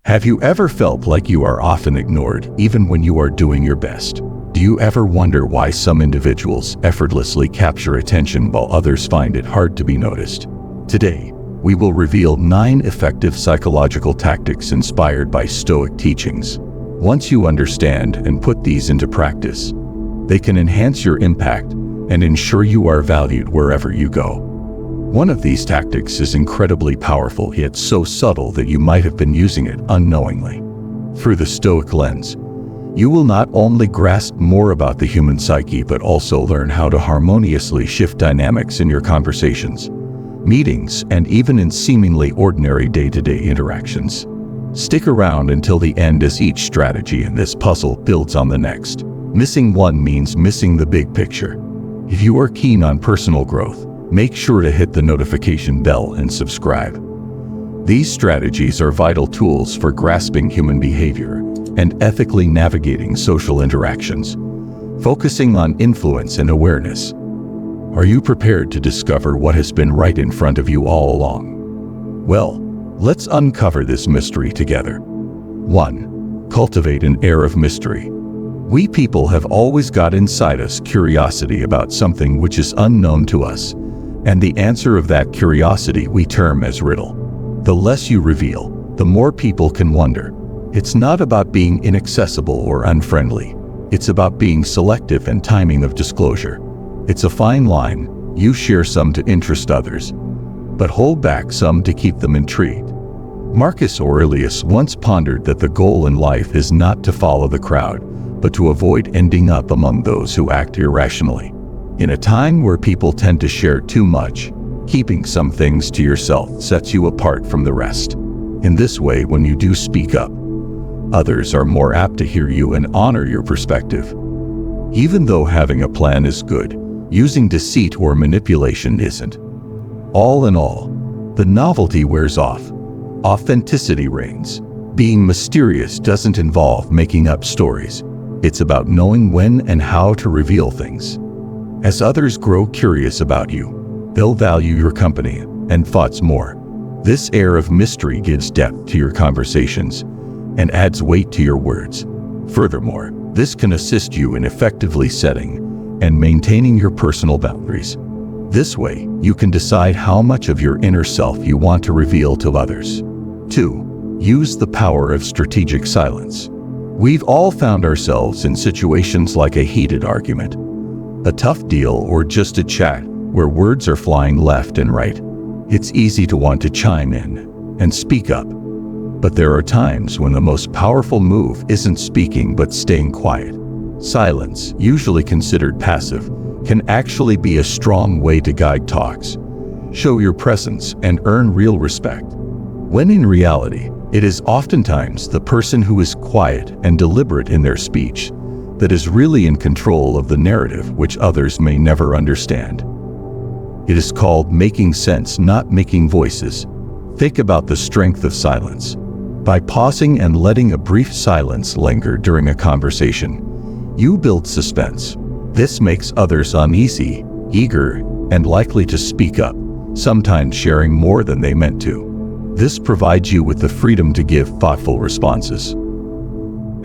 Have you ever felt like you are often ignored, even when you are doing your best? Do you ever wonder why some individuals effortlessly capture attention while others find it hard to be noticed? Today, we will reveal 9 effective psychological tactics inspired by Stoic teachings. Once you understand and put these into practice, they can enhance your impact and ensure you are valued wherever you go. One of these tactics is incredibly powerful, yet so subtle that you might have been using it unknowingly. Through the Stoic lens, you will not only grasp more about the human psyche, but also learn how to harmoniously shift dynamics in your conversations, meetings, and even in seemingly ordinary day-to-day interactions. Stick around until the end, as each strategy in this puzzle builds on the next. Missing one means missing the big picture. If you are keen on personal growth, make sure to hit the notification bell and subscribe. These strategies are vital tools for grasping human behavior and ethically navigating social interactions, focusing on influence and awareness. Are you prepared to discover what has been right in front of you all along? Well, let's uncover this mystery together. 1. Cultivate an air of mystery. We people have always got inside us curiosity about something which is unknown to us, and the answer of that curiosity we term as riddle. The less you reveal, the more people can wonder. It's not about being inaccessible or unfriendly. It's about being selective and timing of disclosure. It's a fine line. You share some to interest others, but hold back some to keep them intrigued. Marcus Aurelius once pondered that the goal in life is not to follow the crowd, but to avoid ending up among those who act irrationally. In a time where people tend to share too much, keeping some things to yourself sets you apart from the rest. In this way, when you do speak up, others are more apt to hear you and honor your perspective. Even though having a plan is good, using deceit or manipulation isn't. All in all, the novelty wears off. Authenticity reigns. Being mysterious doesn't involve making up stories. It's about knowing when and how to reveal things. As others grow curious about you, they'll value your company, and what's more, this air of mystery gives depth to your conversations and adds weight to your words. Furthermore, this can assist you in effectively setting and maintaining your personal boundaries. This way, you can decide how much of your inner self you want to reveal to others. 2. Use the power of strategic silence. We've all found ourselves in situations like a heated argument, a tough deal, or just a chat where words are flying left and right. It's easy to want to chime in and speak up, but there are times when the most powerful move isn't speaking but staying quiet. Silence, usually considered passive, can actually be a strong way to guide talks, show your presence, and earn real respect. When in reality, it is oftentimes the person who is quiet and deliberate in their speech that is really in control of the narrative, which others may never understand. It is called making sense, not making voices. Think about the strength of silence. By pausing and letting a brief silence linger during a conversation, you build suspense. This makes others uneasy, eager, and likely to speak up, sometimes sharing more than they meant to. This provides you with the freedom to give thoughtful responses.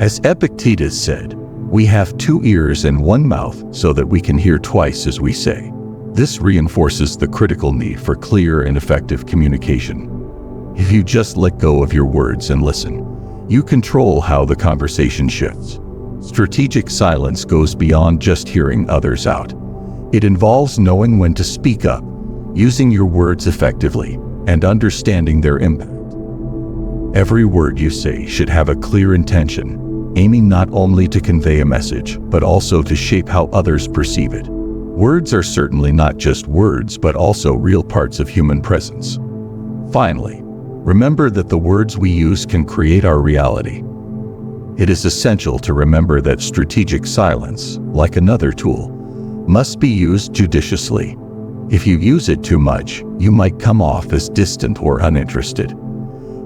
As Epictetus said, we have 2 ears and 1 mouth so that we can hear twice as we say. This reinforces the critical need for clear and effective communication. If you just let go of your words and listen, you control how the conversation shifts. Strategic silence goes beyond just hearing others out. It involves knowing when to speak up, using your words effectively, and understanding their impact. Every word you say should have a clear intention, aiming not only to convey a message, but also to shape how others perceive it. Words are certainly not just words, but also real parts of human presence. Finally, remember that the words we use can create our reality. It is essential to remember that strategic silence, like another tool, must be used judiciously. If you use it too much, you might come off as distant or uninterested.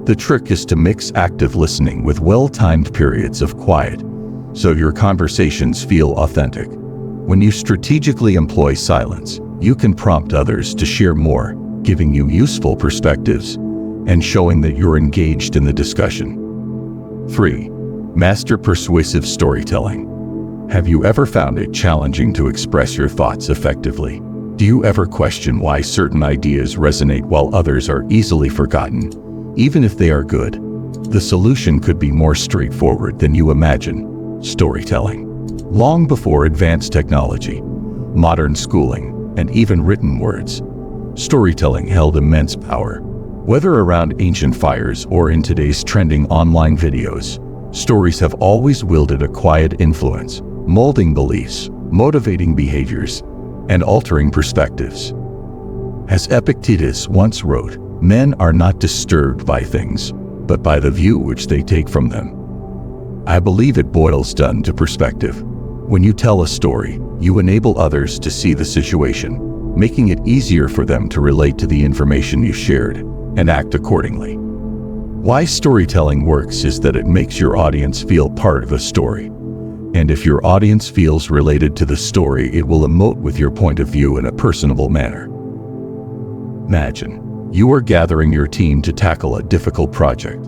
The trick is to mix active listening with well-timed periods of quiet, so your conversations feel authentic. When you strategically employ silence, you can prompt others to share more, giving you useful perspectives and showing that you're engaged in the discussion. 3. Master persuasive storytelling. Have you ever found it challenging to express your thoughts effectively? Do you ever question why certain ideas resonate while others are easily forgotten, even if they are good? The solution could be more straightforward than you imagine: storytelling. Long before advanced technology, modern schooling, and even written words, storytelling held immense power. Whether around ancient fires or in today's trending online videos, stories have always wielded a quiet influence, molding beliefs, motivating behaviors, and altering perspectives. As Epictetus once wrote, men are not disturbed by things, but by the view which they take from them. I believe it boils down to perspective. When you tell a story, you enable others to see the situation, making it easier for them to relate to the information you shared and act accordingly. Why storytelling works is that it makes your audience feel part of the story. And if your audience feels related to the story, it will emote with your point of view in a personable manner. Imagine you are gathering your team to tackle a difficult project.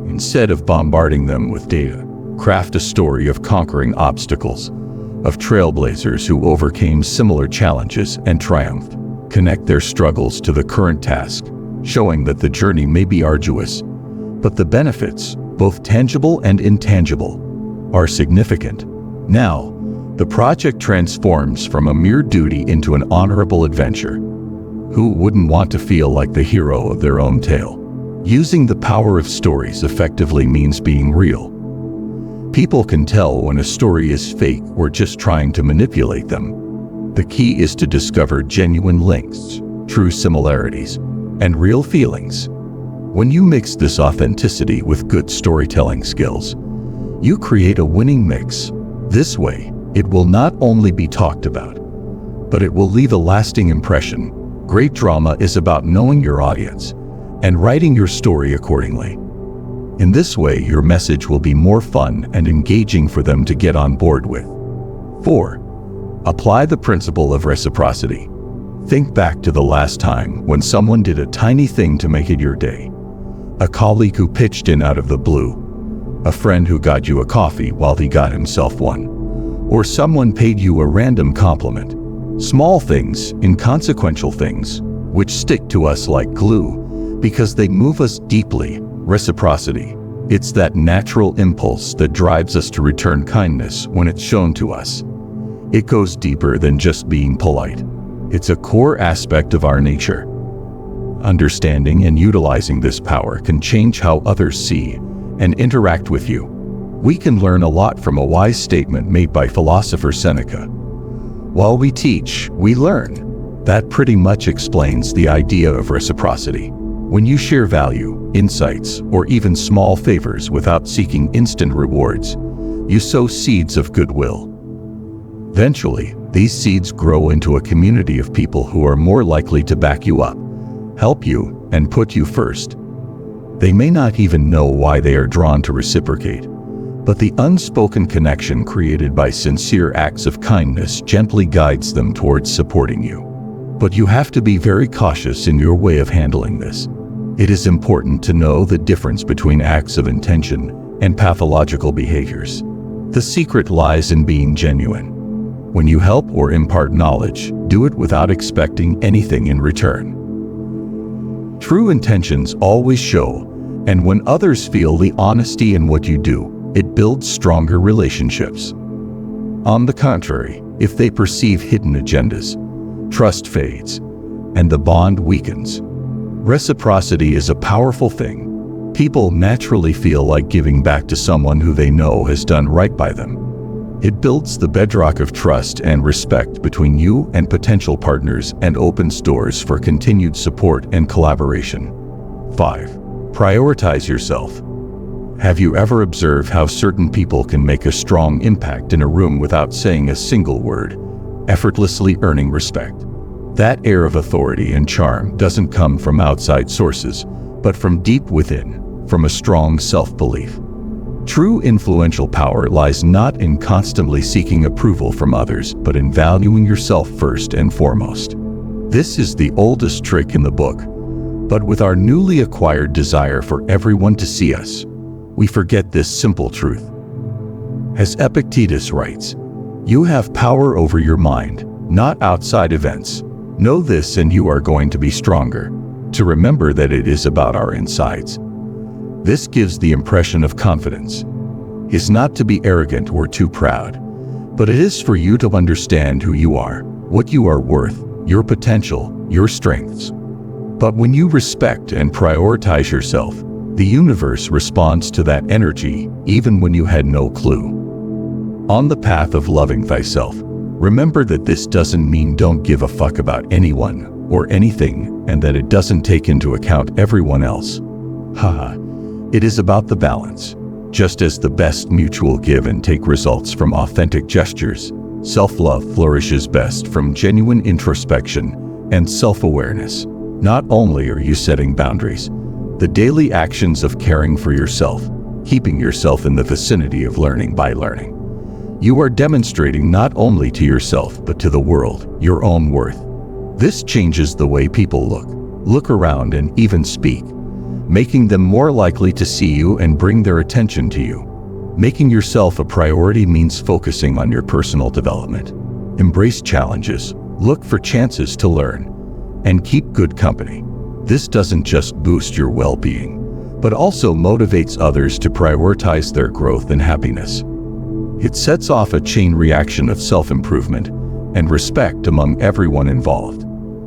Instead of bombarding them with data, craft a story of conquering obstacles, of trailblazers who overcame similar challenges and triumphed. Connect their struggles to the current task, showing that the journey may be arduous, but the benefits, both tangible and intangible, are significant. Now, the project transforms from a mere duty into an honorable adventure. Who wouldn't want to feel like the hero of their own tale? Using the power of stories effectively means being real. People can tell when a story is fake or just trying to manipulate them. The key is to discover genuine links, true similarities, and real feelings. When you mix this authenticity with good storytelling skills, you create a winning mix. This way, it will not only be talked about, but it will leave a lasting impression. Great drama is about knowing your audience and writing your story accordingly. In this way, your message will be more fun and engaging for them to get on board with. 4. Apply the principle of reciprocity. Think back to the last time when someone did a tiny thing to make it your day. A colleague who pitched in out of the blue, a friend who got you a coffee while he got himself one, or someone paid you a random compliment. Small things, inconsequential things, which stick to us like glue because they move us deeply. Reciprocity. It's that natural impulse that drives us to return kindness when it's shown to us. It goes deeper than just being polite. It's a core aspect of our nature. Understanding and utilizing this power can change how others see and interact with you. We can learn a lot from a wise statement made by philosopher Seneca. While we teach, we learn. That pretty much explains the idea of reciprocity. When you share value, insights, or even small favors without seeking instant rewards, you sow seeds of goodwill. Eventually, these seeds grow into a community of people who are more likely to back you up, help you, and put you first. They may not even know why they are drawn to reciprocate, but the unspoken connection created by sincere acts of kindness gently guides them towards supporting you. But you have to be very cautious in your way of handling this. It is important to know the difference between acts of intention and pathological behaviors. The secret lies in being genuine. When you help or impart knowledge, do it without expecting anything in return. True intentions always show, and when others feel the honesty in what you do, it builds stronger relationships. On the contrary, if they perceive hidden agendas, trust fades, and the bond weakens. Reciprocity is a powerful thing. People naturally feel like giving back to someone who they know has done right by them. It builds the bedrock of trust and respect between you and potential partners and opens doors for continued support and collaboration. 5. Prioritize yourself. Have you ever observed how certain people can make a strong impact in a room without saying a single word, effortlessly earning respect? That air of authority and charm doesn't come from outside sources, but from deep within, from a strong self-belief. True influential power lies not in constantly seeking approval from others, but in valuing yourself first and foremost. This is the oldest trick in the book, but with our newly acquired desire for everyone to see us, we forget this simple truth. As Epictetus writes, "You have power over your mind, not outside events. Know this and you are going to be stronger, to remember that it is about our insides." This gives the impression of confidence. It's not to be arrogant or too proud, but it is for you to understand who you are, what you are worth, your potential, your strengths. But when you respect and prioritize yourself, the universe responds to that energy even when you had no clue. On the path of loving thyself, remember that this doesn't mean don't give a fuck about anyone or anything, and that it doesn't take into account everyone else. Haha. It is about the balance. Just as the best mutual give and take results from authentic gestures, self-love flourishes best from genuine introspection and self-awareness. Not only are you setting boundaries, the daily actions of caring for yourself, keeping yourself in the vicinity of learning by learning, you are demonstrating not only to yourself but to the world your own worth. This changes the way people look around and even speak, making them more likely to see you and bring their attention to you. Making yourself a priority means focusing on your personal development. Embrace challenges, look for chances to learn, and keep good company. This doesn't just boost your well-being, but also motivates others to prioritize their growth and happiness. It sets off a chain reaction of self-improvement and respect among everyone involved.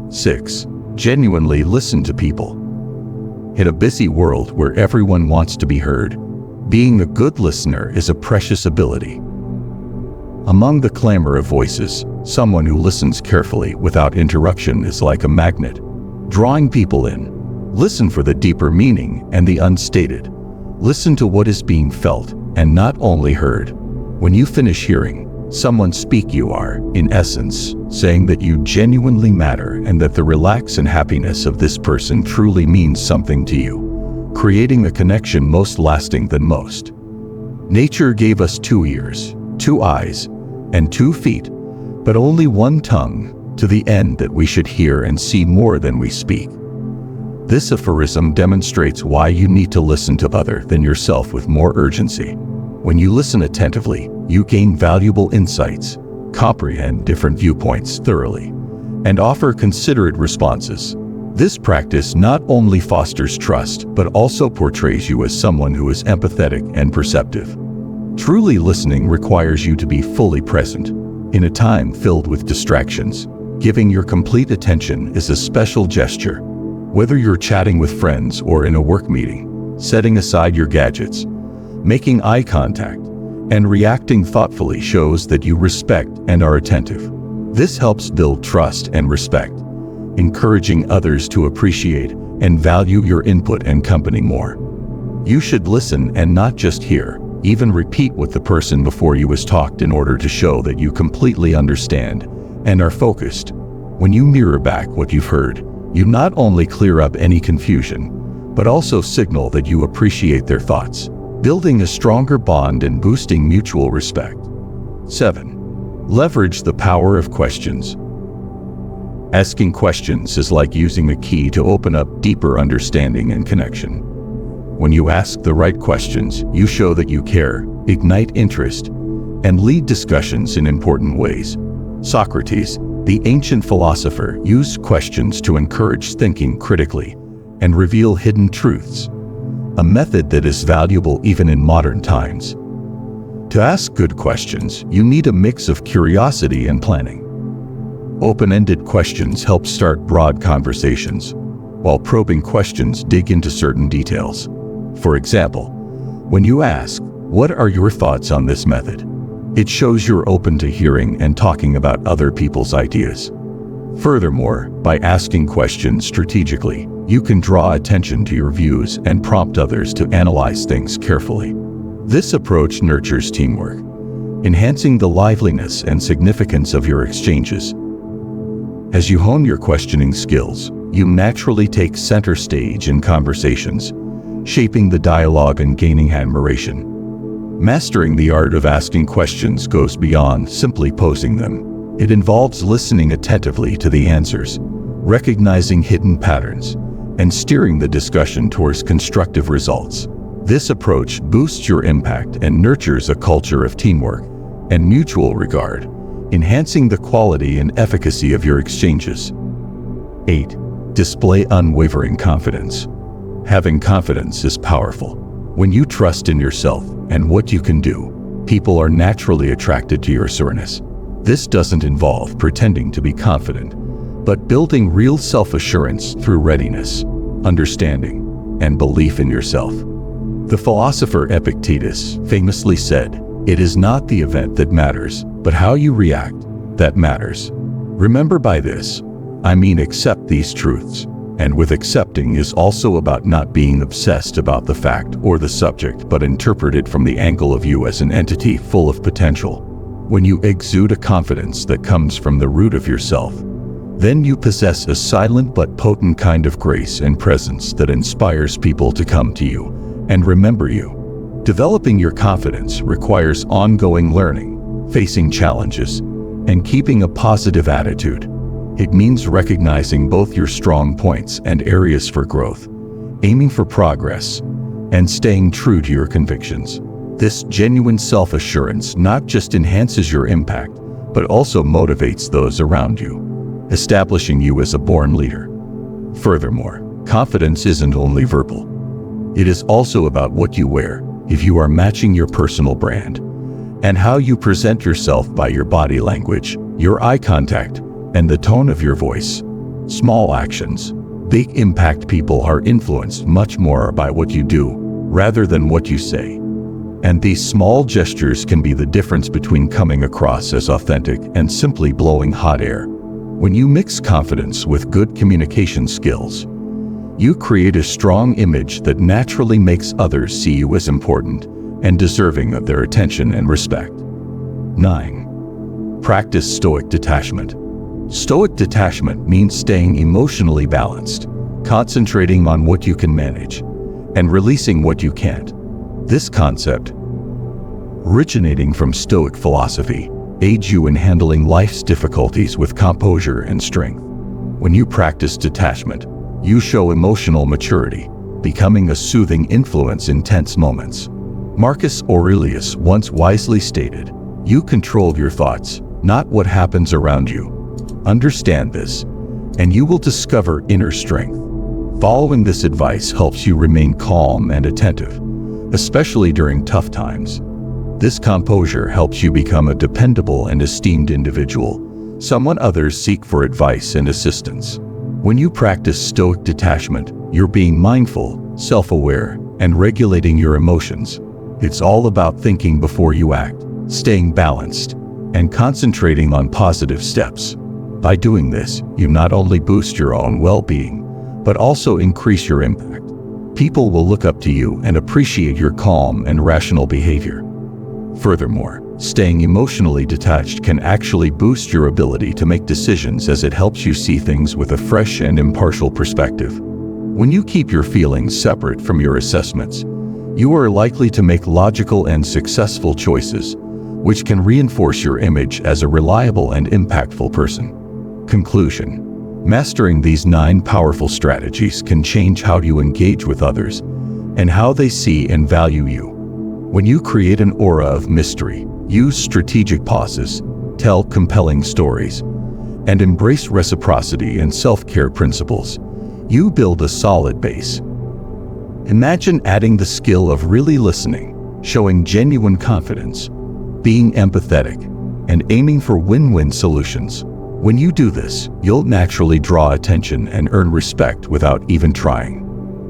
6. Genuinely listen to people. In a busy world where everyone wants to be heard, being a good listener is a precious ability. Among the clamor of voices, someone who listens carefully without interruption is like a magnet, drawing people in. Listen for the deeper meaning and the unstated. Listen to what is being felt and not only heard. When you finish hearing someone speak, you are, in essence, saying that you genuinely matter and that the relax and happiness of this person truly means something to you, creating a connection most lasting than most. Nature gave us 2 ears, 2 eyes, and 2 feet, but only 1 tongue, to the end that we should hear and see more than we speak. This aphorism demonstrates why you need to listen to other than yourself with more urgency. When you listen attentively, you gain valuable insights, comprehend different viewpoints thoroughly, and offer considerate responses. This practice not only fosters trust, but also portrays you as someone who is empathetic and perceptive. Truly listening requires you to be fully present. In a time filled with distractions, giving your complete attention is a special gesture. Whether you're chatting with friends or in a work meeting, setting aside your gadgets, making eye contact, and reacting thoughtfully shows that you respect and are attentive. This helps build trust and respect, encouraging others to appreciate and value your input and company more. You should listen and not just hear. Even repeat what the person before you has talked in order to show that you completely understand and are focused. When you mirror back what you've heard, you not only clear up any confusion, but also signal that you appreciate their thoughts, building a stronger bond and boosting mutual respect. 7. Leverage the power of questions. Asking questions is like using a key to open up deeper understanding and connection. When you ask the right questions, you show that you care, ignite interest, and lead discussions in important ways. Socrates, the ancient philosopher, used questions to encourage thinking critically and reveal hidden truths, a method that is valuable even in modern times. To ask good questions, you need a mix of curiosity and planning. Open-ended questions help start broad conversations, while probing questions dig into certain details. For example, when you ask, "What are your thoughts on this method?" it shows you're open to hearing and talking about other people's ideas. Furthermore, by asking questions strategically, you can draw attention to your views and prompt others to analyze things carefully. This approach nurtures teamwork, enhancing the liveliness and significance of your exchanges. As you hone your questioning skills, you naturally take center stage in conversations, shaping the dialogue and gaining admiration. Mastering the art of asking questions goes beyond simply posing them. It involves listening attentively to the answers, recognizing hidden patterns, and steering the discussion towards constructive results. This approach boosts your impact and nurtures a culture of teamwork and mutual regard, enhancing the quality and efficacy of your exchanges. 8. Display unwavering confidence. Having confidence is powerful. When you trust in yourself and what you can do, people are naturally attracted to your sureness. This doesn't involve pretending to be confident, but building real self-assurance through readiness, understanding, and belief in yourself. The philosopher Epictetus famously said, "It is not the event that matters, but how you react that matters." Remember by this, I mean accept these truths, and with accepting is also about not being obsessed about the fact or the subject, but interpret it from the angle of you as an entity full of potential. When you exude a confidence that comes from the root of yourself, then you possess a silent but potent kind of grace and presence that inspires people to come to you and remember you. Developing your confidence requires ongoing learning, facing challenges, and keeping a positive attitude. It means recognizing both your strong points and areas for growth, aiming for progress, and staying true to your convictions. This genuine self-assurance not just enhances your impact, but also motivates those around you, establishing you as a born leader. Furthermore, confidence isn't only verbal. It is also about what you wear, if you are matching your personal brand, and how you present yourself by your body language, your eye contact, and the tone of your voice. Small actions, big impact. People are influenced much more by what you do rather than what you say. And these small gestures can be the difference between coming across as authentic and simply blowing hot air. When you mix confidence with good communication skills, you create a strong image that naturally makes others see you as important and deserving of their attention and respect. 9. Practice Stoic detachment. Stoic detachment means staying emotionally balanced, concentrating on what you can manage, and releasing what you can't. This concept, originating from Stoic philosophy, aids you in handling life's difficulties with composure and strength. When you practice detachment, you show emotional maturity, becoming a soothing influence in tense moments. Marcus Aurelius once wisely stated, "You control your thoughts, not what happens around you." Understand this, and you will discover inner strength. Following this advice helps you remain calm and attentive, especially during tough times. This composure helps you become a dependable and esteemed individual, someone others seek for advice and assistance. When you practice Stoic detachment, you're being mindful, self-aware, and regulating your emotions. It's all about thinking before you act, staying balanced, and concentrating on positive steps. By doing this, you not only boost your own well-being, but also increase your impact. People will look up to you and appreciate your calm and rational behavior. Furthermore, staying emotionally detached can actually boost your ability to make decisions, as it helps you see things with a fresh and impartial perspective. When you keep your feelings separate from your assessments, you are likely to make logical and successful choices, which can reinforce your image as a reliable and impactful person. Conclusion. Mastering these 9 powerful strategies can change how you engage with others and how they see and value you. When you create an aura of mystery, use strategic pauses, tell compelling stories, and embrace reciprocity and self-care principles, you build a solid base. Imagine adding the skill of really listening, showing genuine confidence, being empathetic, and aiming for win-win solutions. When you do this, you'll naturally draw attention and earn respect without even trying.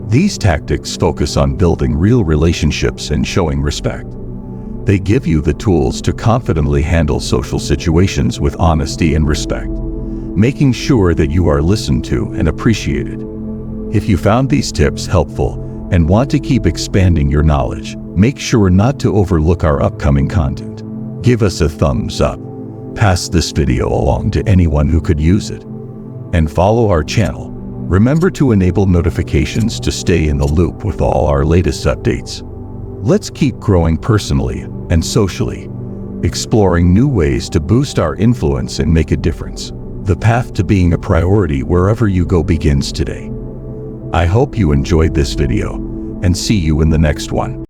These tactics focus on building real relationships and showing respect. They give you the tools to confidently handle social situations with honesty and respect, making sure that you are listened to and appreciated. If you found these tips helpful and want to keep expanding your knowledge, make sure not to overlook our upcoming content. Give us a thumbs up, pass this video along to anyone who could use it, and follow our channel. Remember to enable notifications to stay in the loop with all our latest updates. Let's keep growing personally and socially, exploring new ways to boost our influence and make a difference. The path to being a priority wherever you go begins today. I hope you enjoyed this video, and see you in the next one.